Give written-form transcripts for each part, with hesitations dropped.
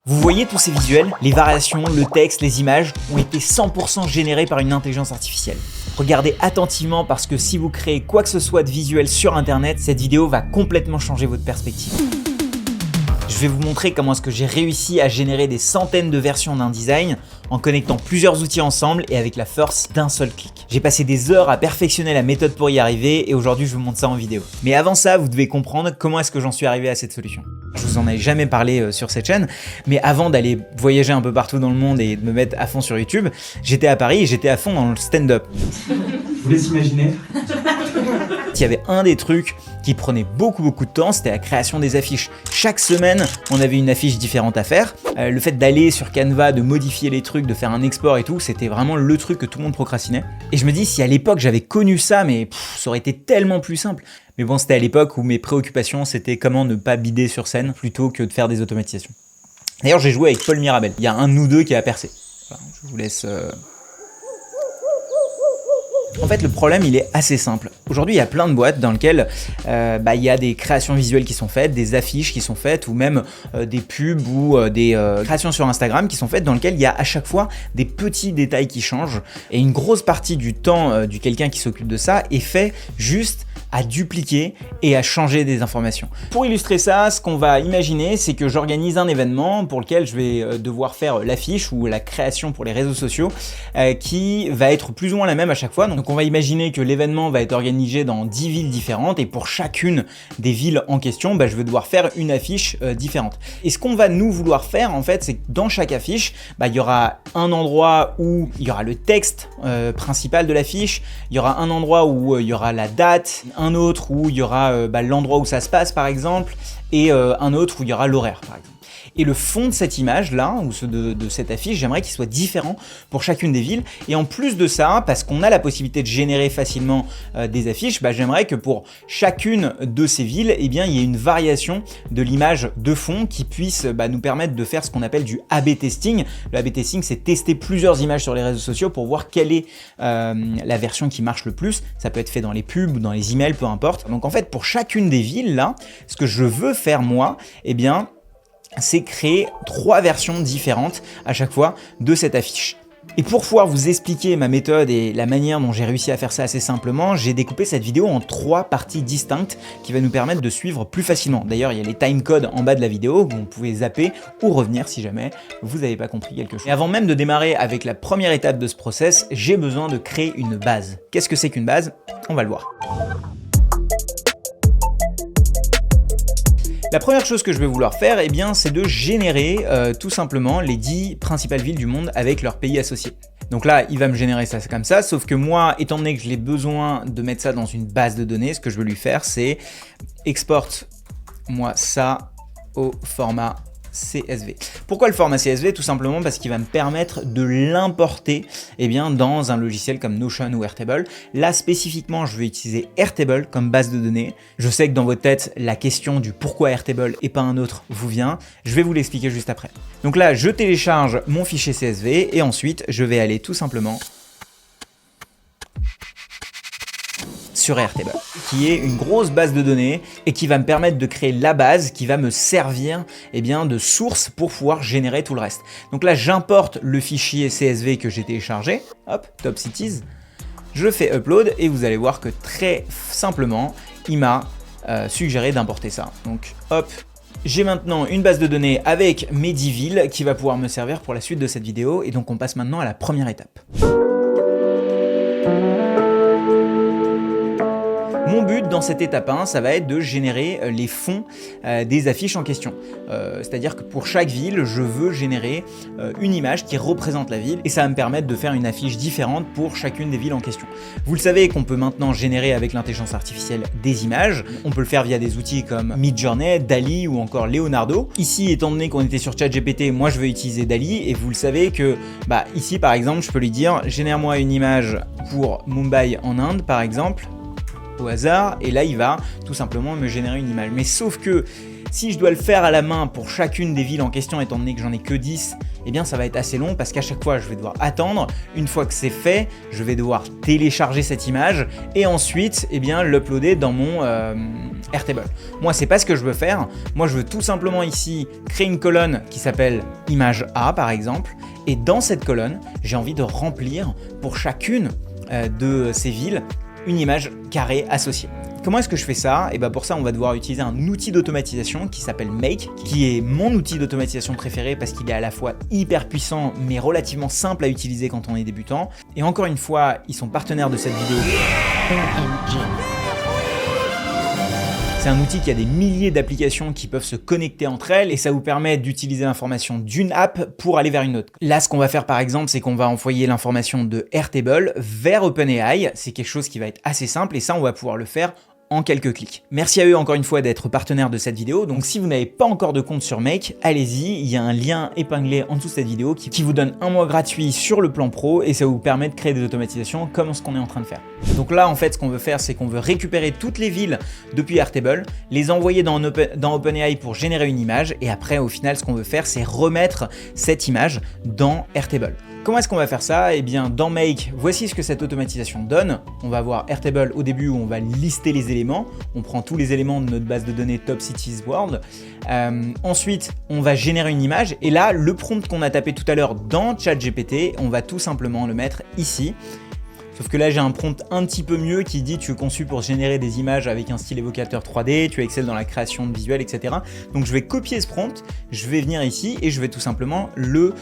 Vous voyez tous ces visuels, les variations, le texte, les images ont été 100% générés par une intelligence artificielle. Regardez attentivement parce que si vous créez quoi que ce soit de visuel sur internet, cette vidéo va complètement changer votre perspective. Je vais vous montrer comment est-ce que j'ai réussi à générer des centaines de versions d'un design en connectant plusieurs outils ensemble et avec la force d'un seul clic. J'ai passé des heures à perfectionner la méthode pour y arriver et aujourd'hui je vous montre ça en vidéo. Mais avant ça, vous devez comprendre comment est-ce que j'en suis arrivé à cette solution. Je vous en ai jamais parlé sur cette chaîne, mais avant d'aller voyager un peu partout dans le monde et de me mettre à fond sur YouTube, j'étais à Paris et j'étais à fond dans le stand-up. Je vous laisse imaginer. Il y avait un des trucs qui prenait beaucoup de temps, c'était la création des affiches. Chaque semaine, on avait une affiche différente à faire. Le fait d'aller sur Canva, de modifier les trucs, de faire un export et tout, c'était vraiment le truc que tout le monde procrastinait. Et je me dis, si à l'époque j'avais connu ça, mais ça aurait été tellement plus simple. Mais bon, c'était à l'époque où mes préoccupations, c'était comment ne pas bider sur scène plutôt que de faire des automatisations. D'ailleurs, j'ai joué avec Paul Mirabel. Il y a un de nous deux qui a percé. Voilà, je vous laisse... En fait, le problème, il est assez simple. Aujourd'hui, il y a plein de boîtes dans lesquelles il y a des créations visuelles qui sont faites, des affiches qui sont faites, ou même des pubs ou des créations sur Instagram qui sont faites dans lesquelles il y a à chaque fois des petits détails qui changent. Et une grosse partie du temps du quelqu'un qui s'occupe de ça est fait juste à dupliquer et à changer des informations. Pour illustrer ça, ce qu'on va imaginer, c'est que j'organise un événement pour lequel je vais devoir faire l'affiche ou la création pour les réseaux sociaux qui va être plus ou moins la même à chaque fois. Donc on va imaginer que l'événement va être organisé dans 10 villes différentes et pour chacune des villes en question, je vais devoir faire une affiche différente. Et ce qu'on va nous vouloir faire en fait, c'est que dans chaque affiche, il y aura un endroit où il y aura le texte principal de l'affiche, il y aura un endroit où il y aura la date, un autre où il y aura l'endroit où ça se passe par exemple, et un autre où il y aura l'horaire par exemple. Et le fond de cette image-là, ou de cette affiche, j'aimerais qu'il soit différent pour chacune des villes. Et en plus de ça, parce qu'on a la possibilité de générer facilement des affiches, j'aimerais que pour chacune de ces villes, il y ait une variation de l'image de fond qui puisse nous permettre de faire ce qu'on appelle du A/B testing. Le A/B testing, c'est tester plusieurs images sur les réseaux sociaux pour voir quelle est la version qui marche le plus. Ça peut être fait dans les pubs ou dans les emails, peu importe. Donc en fait, pour chacune des villes, là, ce que je veux faire moi, c'est créer 3 versions différentes à chaque fois de cette affiche. Et pour pouvoir vous expliquer ma méthode et la manière dont j'ai réussi à faire ça assez simplement, j'ai découpé cette vidéo en 3 parties distinctes qui va nous permettre de suivre plus facilement. D'ailleurs, il y a les timecodes en bas de la vidéo où vous pouvez zapper ou revenir si jamais vous n'avez pas compris quelque chose. Et avant même de démarrer avec la première étape de ce process, j'ai besoin de créer une base. Qu'est-ce que c'est qu'une base? On va le voir. La première chose que je vais vouloir faire, c'est de générer tout simplement les 10 principales villes du monde avec leurs pays associés. Donc là, il va me générer ça comme ça, sauf que moi, étant donné que j'ai besoin de mettre ça dans une base de données, ce que je veux lui faire, c'est exporte-moi ça au format CSV. Pourquoi le format CSV? Tout simplement parce qu'il va me permettre de l'importer dans un logiciel comme Notion ou Airtable. Là spécifiquement, je vais utiliser Airtable comme base de données. Je sais que dans votre tête, la question du pourquoi Airtable et pas un autre vous vient. Je vais vous l'expliquer juste après. Donc là, je télécharge mon fichier CSV et ensuite, je vais aller tout simplement sur Airtable, qui est une grosse base de données et qui va me permettre de créer la base qui va me servir de source pour pouvoir générer tout le reste. Donc là, j'importe le fichier CSV que j'ai téléchargé, hop, Top Cities, je fais upload et vous allez voir que très simplement, il m'a suggéré d'importer ça. Donc hop, j'ai maintenant une base de données avec mes 10 villes qui va pouvoir me servir pour la suite de cette vidéo et donc on passe maintenant à la première étape. Mon but dans cette étape 1, ça va être de générer les fonds des affiches en question. C'est-à-dire que pour chaque ville, je veux générer une image qui représente la ville et ça va me permettre de faire une affiche différente pour chacune des villes en question. Vous le savez qu'on peut maintenant générer avec l'intelligence artificielle des images. On peut le faire via des outils comme Midjourney, DALL-E ou encore Leonardo. Ici, étant donné qu'on était sur ChatGPT, moi je vais utiliser DALL-E et vous le savez que ici par exemple, je peux lui dire génère-moi une image pour Mumbai en Inde par exemple, au hasard, et là il va tout simplement me générer une image. Mais sauf que si je dois le faire à la main pour chacune des villes en question, étant donné que j'en ai que 10 eh bien ça va être assez long parce qu'à chaque fois je vais devoir attendre. Une fois que c'est fait, je vais devoir télécharger cette image et ensuite eh bien l'uploader dans mon Airtable. Moi c'est pas ce que je veux faire. Moi je veux tout simplement ici créer une colonne qui s'appelle image A par exemple, et dans cette colonne j'ai envie de remplir pour chacune de ces villes une image carrée associée. Comment est-ce que je fais ça? Et bien pour ça, on va devoir utiliser un outil d'automatisation qui s'appelle Make, qui est mon outil d'automatisation préféré parce qu'il est à la fois hyper puissant mais relativement simple à utiliser quand on est débutant. Et encore une fois, ils sont partenaires de cette vidéo. C'est un outil qui a des milliers d'applications qui peuvent se connecter entre elles et ça vous permet d'utiliser l'information d'une app pour aller vers une autre. Là, ce qu'on va faire par exemple, c'est qu'on va envoyer l'information de Airtable vers OpenAI. C'est quelque chose qui va être assez simple et ça, on va pouvoir le faire en quelques clics. Merci à eux encore une fois d'être partenaires de cette vidéo. Donc si vous n'avez pas encore de compte sur Make, allez-y, il y a un lien épinglé en dessous de cette vidéo qui vous donne un mois gratuit sur le plan pro et ça vous permet de créer des automatisations comme ce qu'on est en train de faire. Donc là en fait ce qu'on veut faire c'est qu'on veut récupérer toutes les villes depuis Airtable, les envoyer dans OpenAI pour générer une image et après au final ce qu'on veut faire c'est remettre cette image dans Airtable. Comment est-ce qu'on va faire ça? Eh bien dans Make, voici ce que cette automatisation donne. On va avoir Airtable au début où on va lister les éléments. On prend tous les éléments de notre base de données Top Cities World. Ensuite, on va générer une image. Et là, le prompt qu'on a tapé tout à l'heure dans ChatGPT, on va tout simplement le mettre ici. Sauf que là, j'ai un prompt un petit peu mieux qui dit tu es conçu pour générer des images avec un style évocateur 3D, tu excelles dans la création de visuels, etc. Donc je vais copier ce prompt, je vais venir ici et je vais tout simplement le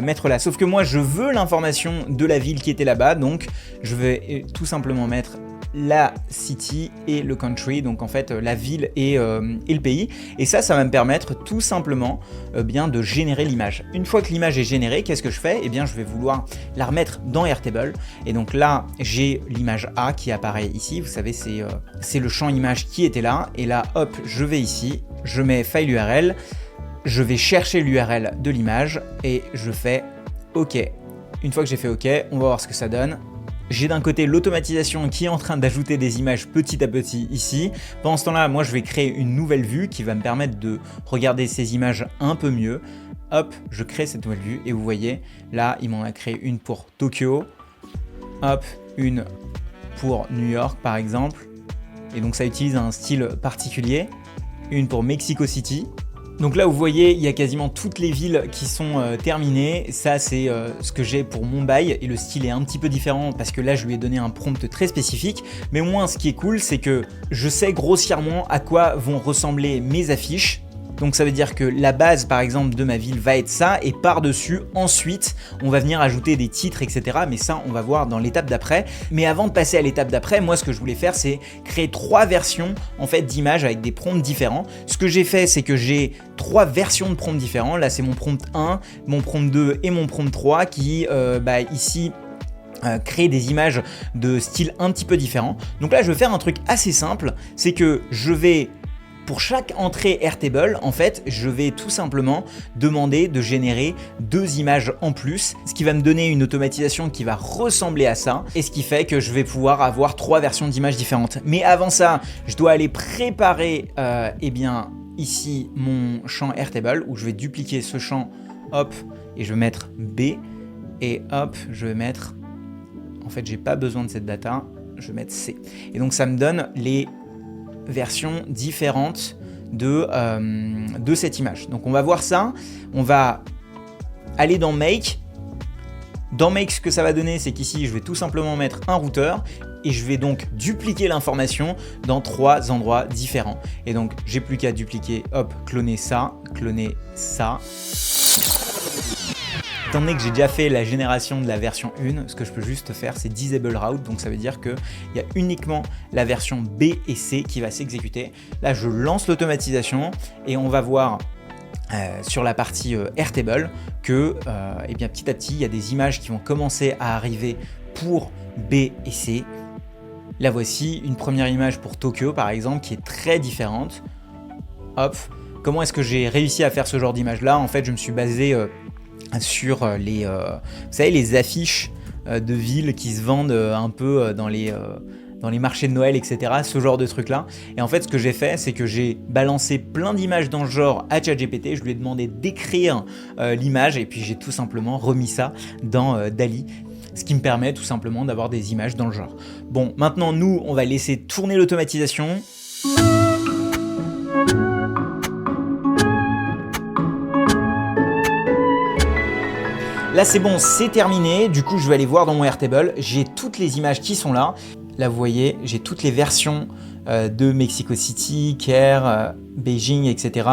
mettre là. Sauf que moi, je veux l'information de la ville qui était là-bas, donc je vais tout simplement mettre la city et le country, donc en fait la ville et le pays. Et ça va me permettre tout simplement bien de générer l'image. Une fois que l'image est générée, qu'est-ce que je fais? Eh bien je vais vouloir la remettre dans Airtable. Et donc là, j'ai l'image A qui apparaît ici. Vous savez, c'est le champ image qui était là. Et là, hop, je vais ici, je mets file URL, je vais chercher l'URL de l'image et je fais OK. Une fois que j'ai fait OK, on va voir ce que ça donne. J'ai d'un côté l'automatisation qui est en train d'ajouter des images petit à petit ici. Pendant ce temps-là, moi je vais créer une nouvelle vue qui va me permettre de regarder ces images un peu mieux. Hop, je crée cette nouvelle vue et vous voyez, là il m'en a créé une pour Tokyo. Hop, une pour New York par exemple. Et donc ça utilise un style particulier. Une pour Mexico City. Donc là vous voyez, il y a quasiment toutes les villes qui sont terminées. Ça c'est ce que j'ai pour Mumbai et le style est un petit peu différent parce que là je lui ai donné un prompt très spécifique. Mais au moins ce qui est cool c'est que je sais grossièrement à quoi vont ressembler mes affiches. Donc ça veut dire que la base par exemple de ma ville va être ça et par-dessus ensuite on va venir ajouter des titres etc. Mais ça on va voir dans l'étape d'après. Mais avant de passer à l'étape d'après, moi ce que je voulais faire c'est créer 3 versions en fait d'images avec des prompts différents. Ce que j'ai fait c'est que j'ai 3 versions de prompts différents. Là c'est mon prompt 1, mon prompt 2 et mon prompt 3 qui ici créer des images de style un petit peu différent. Donc là je vais faire un truc assez simple, c'est que je vais pour chaque entrée Airtable, en fait, je vais tout simplement demander de générer 2 images en plus, ce qui va me donner une automatisation qui va ressembler à ça, et ce qui fait que je vais pouvoir avoir 3 versions d'images différentes. Mais avant ça, je dois aller préparer, ici, mon champ Airtable, où je vais dupliquer ce champ, hop, et je vais mettre B, et hop, je vais mettre, en fait, j'ai pas besoin de cette data, je vais mettre C. Et donc, ça me donne les versions différentes de cette image. Donc on va voir ça, on va aller dans Make. Dans Make, ce que ça va donner, c'est qu'ici, je vais tout simplement mettre un routeur et je vais donc dupliquer l'information dans 3 endroits différents. Et donc, j'ai plus qu'à dupliquer, hop, cloner ça. Étant donné que j'ai déjà fait la génération de la version 1, ce que je peux juste faire, c'est Disable Route. Donc ça veut dire qu'il y a uniquement la version B et C qui va s'exécuter. Là, je lance l'automatisation et on va voir sur la partie Airtable que petit à petit, il y a des images qui vont commencer à arriver pour B et C. Là, voici une première image pour Tokyo, par exemple, qui est très différente. Hop. Comment est-ce que j'ai réussi à faire ce genre d'image-là? En fait, je me suis basé sur vous savez, les affiches de villes qui se vendent un peu dans les dans les marchés de Noël, etc. Ce genre de trucs-là. Et en fait, ce que j'ai fait, c'est que j'ai balancé plein d'images dans le genre à ChatGPT. Je lui ai demandé d'écrire l'image et puis j'ai tout simplement remis ça dans DALL-E. Ce qui me permet tout simplement d'avoir des images dans le genre. Bon, maintenant, nous, on va laisser tourner l'automatisation. Là c'est bon, c'est terminé, du coup je vais aller voir dans mon Airtable, j'ai toutes les images qui sont là. Là vous voyez, j'ai toutes les versions de Mexico City, Caire, Beijing, etc.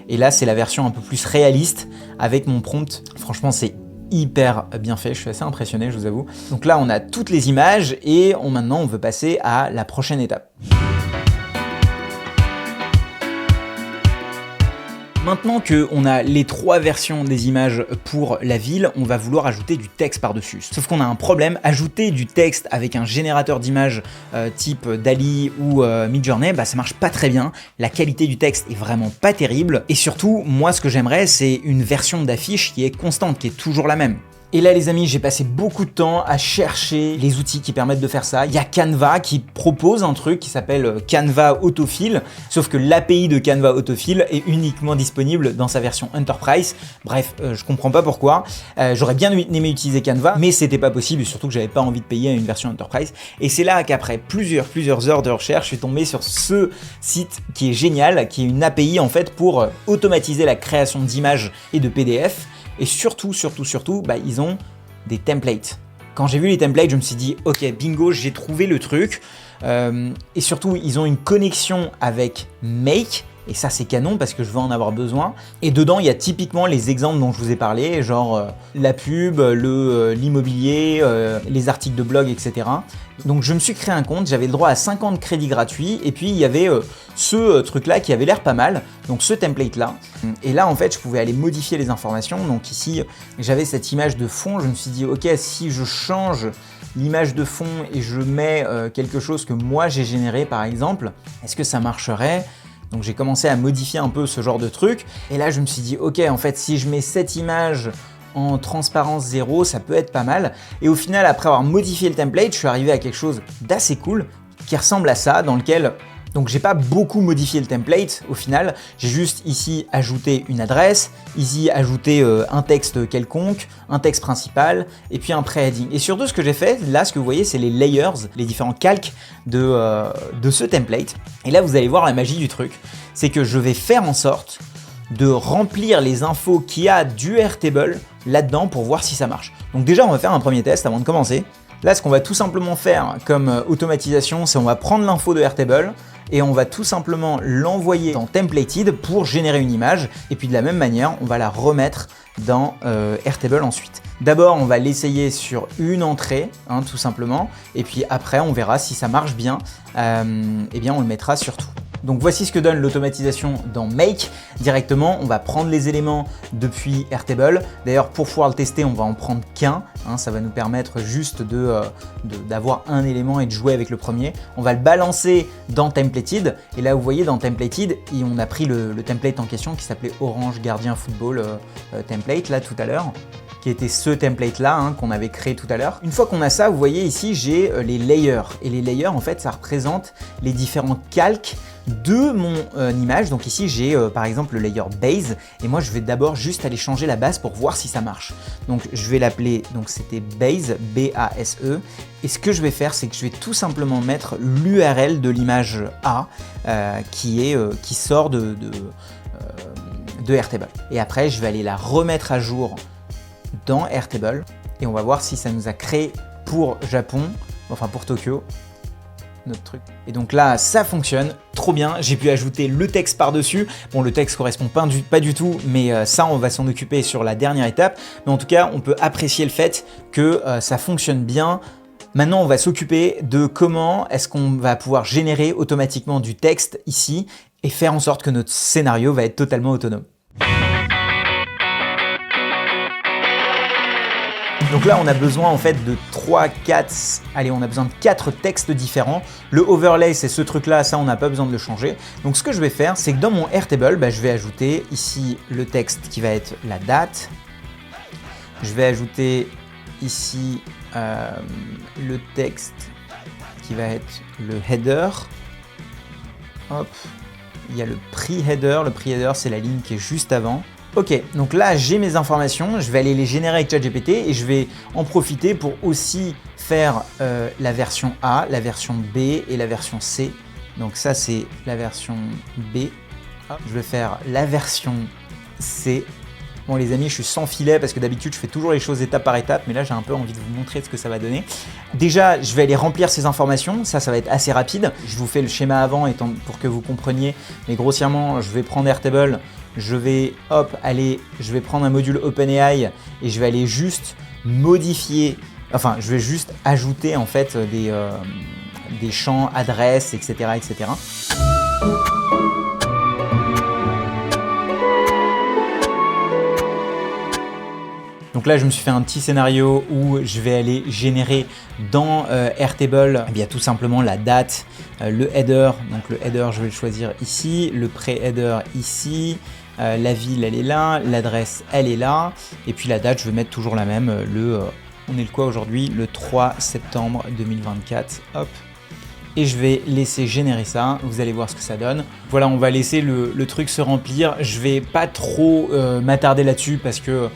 Et là c'est la version un peu plus réaliste avec mon prompt. Franchement c'est hyper bien fait, je suis assez impressionné je vous avoue. Donc là on a toutes les images et maintenant on veut passer à la prochaine étape. Maintenant qu'on a les 3 versions des images pour la ville, on va vouloir ajouter du texte par-dessus. Sauf qu'on a un problème, ajouter du texte avec un générateur d'images type DALL-E ou Midjourney, ça marche pas très bien. La qualité du texte est vraiment pas terrible. Et surtout, moi ce que j'aimerais, c'est une version d'affiche qui est constante, qui est toujours la même. Et là les amis, j'ai passé beaucoup de temps à chercher les outils qui permettent de faire ça. Il y a Canva qui propose un truc qui s'appelle Canva Autofill, sauf que l'API de Canva Autofill est uniquement disponible dans sa version Enterprise. Bref, je comprends pas pourquoi. J'aurais bien aimé utiliser Canva, mais c'était pas possible, surtout que j'avais pas envie de payer une version Enterprise. Et c'est là qu'après plusieurs heures de recherche, je suis tombé sur ce site qui est génial, qui est une API en fait pour automatiser la création d'images et de PDF. Et surtout, ils ont des templates. Quand j'ai vu les templates, je me suis dit, ok, bingo, j'ai trouvé le truc. Et surtout, ils ont une connexion avec Make. Et ça, c'est canon parce que je vais en avoir besoin. Et dedans, il y a typiquement les exemples dont je vous ai parlé, genre la pub, l'immobilier, les articles de blog, etc. Donc je me suis créé un compte, j'avais le droit à 50 crédits gratuits. Et puis, il y avait ce truc-là qui avait l'air pas mal, donc ce template-là. Et là, en fait, je pouvais aller modifier les informations. Donc ici, j'avais cette image de fond. Je me suis dit, ok, si je change l'image de fond et je mets quelque chose que moi j'ai généré, par exemple, est-ce que ça marcherait ? Donc j'ai commencé à modifier un peu ce genre de truc. Et là, je me suis dit, ok, en fait, si je mets cette image en transparence 0, ça peut être pas mal. Et au final, après avoir modifié le template, je suis arrivé à quelque chose d'assez cool qui ressemble à ça, dans lequel... Donc j'ai pas beaucoup modifié le template au final, j'ai juste ici ajouté une adresse, ici ajouté un texte quelconque, un texte principal et puis un pré-heading. Et surtout ce que j'ai fait, là ce que vous voyez c'est les layers, les différents calques de ce template. Et là vous allez voir la magie du truc, c'est que je vais faire en sorte de remplir les infos qu'il y a du Airtable là-dedans pour voir si ça marche. Donc déjà on va faire un premier test avant de commencer. Là ce qu'on va tout simplement faire comme automatisation, c'est on va prendre l'info de Airtable, et on va tout simplement l'envoyer dans Templated pour générer une image et puis de la même manière on va la remettre dans Airtable ensuite. D'abord on va l'essayer sur une entrée tout simplement et puis après on verra si ça marche bien, et bien on le mettra sur tout. Donc voici ce que donne l'automatisation dans Make. Directement, on va prendre les éléments depuis Airtable. D'ailleurs, pour pouvoir le tester, on va en prendre qu'un. Ça va nous permettre juste d'avoir un élément et de jouer avec le premier. On va le balancer dans Templated. Et là, vous voyez, dans Templated, on a pris le template en question qui s'appelait Orange Gardien Football Template, là, tout à l'heure, qui était ce template-là qu'on avait créé tout à l'heure. Une fois qu'on a ça, vous voyez ici, j'ai les layers. Et les layers, en fait, ça représente les différents calques de mon image. Donc ici, j'ai par exemple le layer base. Et moi, je vais d'abord juste aller changer la base pour voir si ça marche. Donc, je vais l'appeler, donc c'était base, B-A-S-E. Et ce que je vais faire, c'est que je vais tout simplement mettre l'URL de l'image A qui sort de Airtable. Et après, je vais aller la remettre à jour dans Airtable et on va voir si ça nous a créé pour Japon, enfin pour Tokyo, notre truc. Et donc là, ça fonctionne trop bien. J'ai pu ajouter le texte par-dessus. Bon, le texte correspond pas du tout, mais ça, on va s'en occuper sur la dernière étape. Mais en tout cas, on peut apprécier le fait que ça fonctionne bien. Maintenant, on va s'occuper de comment est-ce qu'on va pouvoir générer automatiquement du texte ici et faire en sorte que notre scénario va être totalement autonome. Donc là, on a besoin en fait de 4 textes différents. Le overlay, c'est ce truc-là, ça, on n'a pas besoin de le changer. Donc ce que je vais faire, c'est que dans mon Airtable, je vais ajouter ici le texte qui va être la date. Je vais ajouter ici le texte qui va être le header. Hop, il y a le pre-header. Le pre-header, c'est la ligne qui est juste avant. Ok, donc là j'ai mes informations, je vais aller les générer avec ChatGPT et je vais en profiter pour aussi faire la version A, la version B et la version C. Donc ça c'est la version B. Je vais faire la version C. Bon les amis, je suis sans filet parce que d'habitude je fais toujours les choses étape par étape, mais là j'ai un peu envie de vous montrer ce que ça va donner. Déjà, je vais aller remplir ces informations, ça va être assez rapide. Je vous fais le schéma avant pour que vous compreniez, mais grossièrement, je vais prendre Airtable, je vais prendre un module OpenAI et je vais aller juste modifier, enfin je vais juste ajouter en fait des champs, adresses, etc. etc. Donc là, je me suis fait un petit scénario où je vais aller générer dans Airtable tout simplement la date, le header. Donc le header, je vais le choisir ici, le pré-header ici, la ville, elle est là, l'adresse, elle est là. Et puis la date, je vais mettre toujours la même, on est le quoi aujourd'hui? Le 3 septembre 2024. Hop. Et je vais laisser générer ça, vous allez voir ce que ça donne. Voilà, on va laisser le truc se remplir. Je vais pas trop m'attarder là-dessus parce que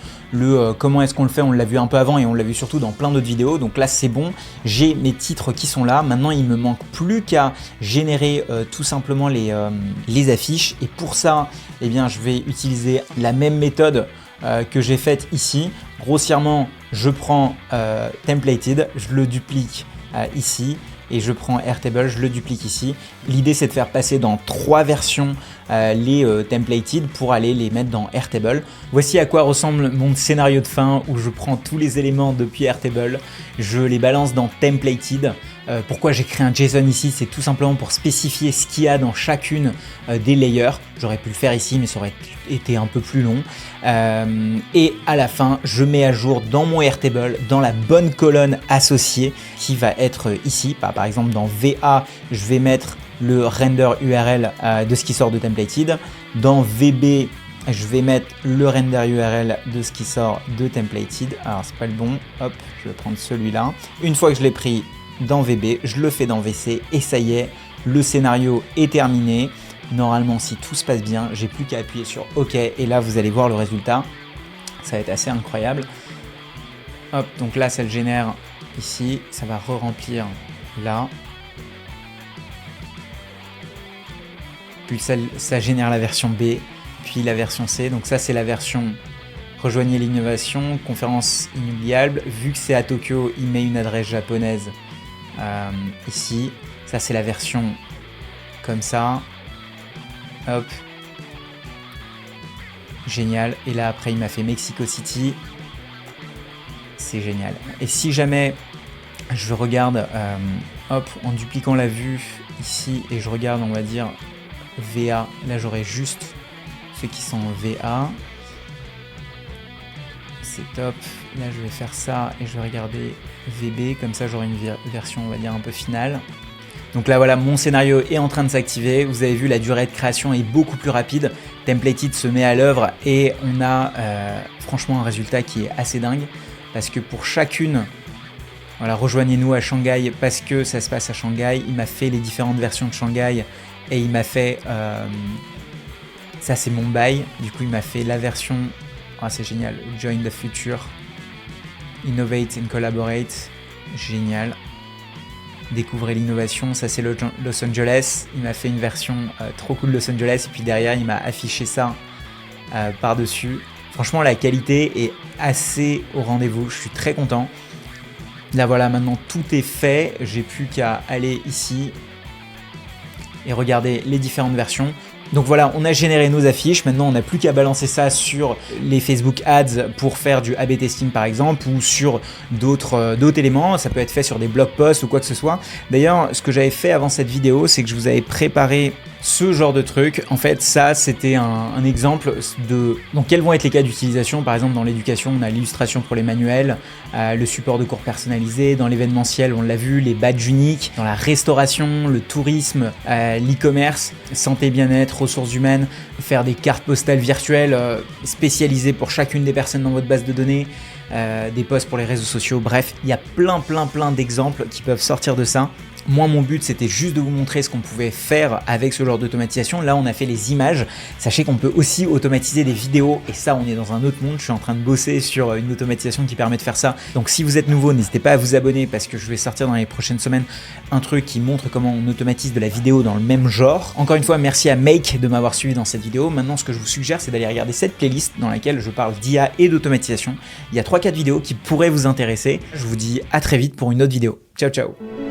comment est-ce qu'on le fait, on l'a vu un peu avant et on l'a vu surtout dans plein d'autres vidéos. Donc là, c'est bon, j'ai mes titres qui sont là. Maintenant, il me manque plus qu'à générer tout simplement les affiches. Et pour ça, eh bien, je vais utiliser la même méthode que j'ai faite ici. Grossièrement, je prends Templated, je le duplique ici. Et je prends Airtable, je le duplique ici. L'idée, c'est de faire passer dans 3 versions les templated pour aller les mettre dans Airtable. Voici à quoi ressemble mon scénario de fin où je prends tous les éléments depuis Airtable, je les balance dans templated. Pourquoi j'ai créé un JSON ici, c'est tout simplement pour spécifier ce qu'il y a dans chacune des layers. J'aurais pu le faire ici, mais ça aurait été un peu plus long. Et à la fin, je mets à jour dans mon Airtable, dans la bonne colonne associée qui va être ici. Par exemple, dans VA, je vais mettre le render URL de ce qui sort de templated. Dans VB, je vais mettre le render URL de ce qui sort de templated. Alors, c'est pas le bon. Hop, je vais prendre celui-là. Une fois que je l'ai pris dans VB, je le fais dans VC et ça y est, le scénario est terminé. Normalement, si tout se passe bien, j'ai plus qu'à appuyer sur OK et là, vous allez voir le résultat. Ça va être assez incroyable. Hop, donc là, ça le génère ici. Ça va re-remplir là. Puis ça génère la version B, puis la version C. Donc ça, c'est la version Rejoignez l'innovation, conférence inoubliable. Vu que c'est à Tokyo, il met une adresse japonaise ici. Ça, c'est la version comme ça. Hop. Génial. Et là, après, il m'a fait Mexico City. C'est génial. Et si jamais je regarde, hop, en dupliquant la vue ici, et je regarde, on va dire, VA, là, j'aurai juste ceux qui sont VA. C'est top. Là, je vais faire ça et je vais regarder VB. Comme ça, j'aurai une version, on va dire, un peu finale. Donc là, voilà, mon scénario est en train de s'activer. Vous avez vu, la durée de création est beaucoup plus rapide. Templated se met à l'œuvre et on a franchement un résultat qui est assez dingue. Parce que pour chacune, voilà, rejoignez-nous à Shanghai parce que ça se passe à Shanghai. Il m'a fait les différentes versions de Shanghai et il m'a fait... ça, c'est Mumbai. Du coup, il m'a fait la version... Ah, c'est génial. Join the future. Innovate and collaborate. Génial. Découvrez l'innovation. Ça, c'est Los Angeles. Il m'a fait une version trop cool de Los Angeles. Et puis derrière, il m'a affiché ça par-dessus. Franchement, la qualité est assez au rendez-vous. Je suis très content. Là, voilà, maintenant, tout est fait. J'ai plus qu'à aller ici et regarder les différentes versions. Donc voilà, on a généré nos affiches. Maintenant, on n'a plus qu'à balancer ça sur les Facebook Ads pour faire du A/B testing par exemple ou sur d'autres éléments. Ça peut être fait sur des blog posts ou quoi que ce soit. D'ailleurs, ce que j'avais fait avant cette vidéo, c'est que je vous avais préparé ce genre de truc. En fait, ça, c'était un exemple de... Donc, quels vont être les cas d'utilisation? Par exemple, dans l'éducation, on a l'illustration pour les manuels, le support de cours personnalisé. Dans l'événementiel, on l'a vu, les badges uniques. Dans la restauration, le tourisme, l'e-commerce, santé, bien-être, ressources humaines, faire des cartes postales virtuelles spécialisées pour chacune des personnes dans votre base de données, des posts pour les réseaux sociaux. Bref, il y a plein d'exemples qui peuvent sortir de ça. Moi, mon but, c'était juste de vous montrer ce qu'on pouvait faire avec ce genre d'automatisation. Là, on a fait les images. Sachez qu'on peut aussi automatiser des vidéos et ça, on est dans un autre monde. Je suis en train de bosser sur une automatisation qui permet de faire ça. Donc, si vous êtes nouveau, n'hésitez pas à vous abonner parce que je vais sortir dans les prochaines semaines un truc qui montre comment on automatise de la vidéo dans le même genre. Encore une fois, merci à Make de m'avoir suivi dans cette vidéo. Maintenant, ce que je vous suggère, c'est d'aller regarder cette playlist dans laquelle je parle d'IA et d'automatisation. Il y a 3-4 vidéos qui pourraient vous intéresser. Je vous dis à très vite pour une autre vidéo. Ciao, ciao!